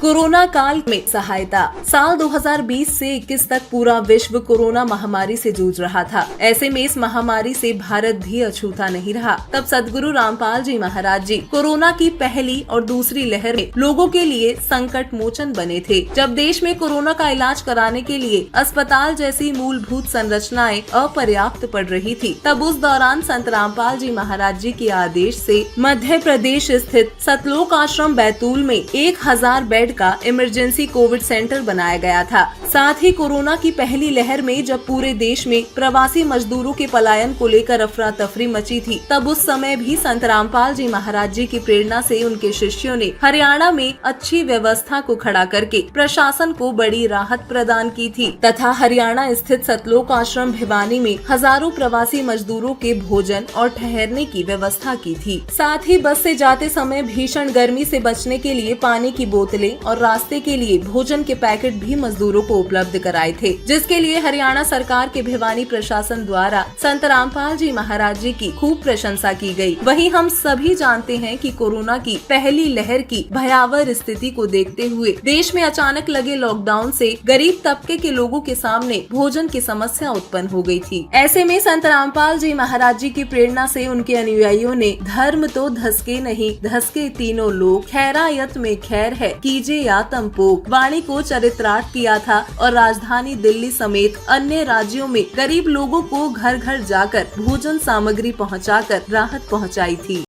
Corona काल में सहायता। साल 2020 से 21 तक पूरा विश्व कोरोना महामारी से जूझ रहा था। ऐसे में इस महामारी से भारत भी अछूता नहीं रहा। तब सद्गुरु रामपाल जी महाराज जी कोरोना की पहली और दूसरी लहर में लोगों के लिए संकट मोचन बने थे। जब देश में कोरोना का इलाज कराने के लिए अस्पताल जैसी मूलभूत संरचनाएं अपर्याप्त पड़ रही थी, तब उस दौरान संत रामपाल जी महाराज जी के आदेश से मध्य प्रदेश स्थित सतलोक आश्रम बैतूल में 1000 बेड का इमरजेंसी कोविड सेंटर बनाया गया था। साथ ही कोरोना की पहली लहर में जब पूरे देश में प्रवासी मजदूरों के पलायन को लेकर अफरा तफरी मची थी, तब उस समय भी संत रामपाल जी महाराज जी की प्रेरणा से उनके शिष्यों ने हरियाणा में अच्छी व्यवस्था को खड़ा करके प्रशासन को बड़ी राहत प्रदान की थी तथा हरियाणा स्थित सतलोक आश्रम भिवानी में हजारों प्रवासी मजदूरों के भोजन और ठहरने की व्यवस्था की थी। साथ ही बस से जाते समय भीषण गर्मी से बचने के लिए पानी की बोतलें और रास्ते के लिए भोजन के पैकेट भी मजदूरों को उपलब्ध कराए थे, जिसके लिए हरियाणा सरकार के भिवानी प्रशासन द्वारा संत रामपाल जी महाराज जी की खूब प्रशंसा की गई। वहीं हम सभी जानते हैं कि कोरोना की पहली लहर की भयावह स्थिति को देखते हुए देश में अचानक लगे लॉकडाउन से गरीब तबके के लोगों के सामने भोजन की समस्या उत्पन्न हो गई थी। ऐसे में संत रामपाल जी महाराज जी की प्रेरणा से उनके अनुयायियों ने धर्म तो धसके नहीं धसके तीनों लोग, खैरायत में खैर है कीजे या तंपोक वाणी को चरित्रार्थ किया था और राजधानी दिल्ली समेत अन्य राज्यों में गरीब लोगों को घर घर जाकर भोजन सामग्री पहुंचाकर राहत पहुंचाई थी।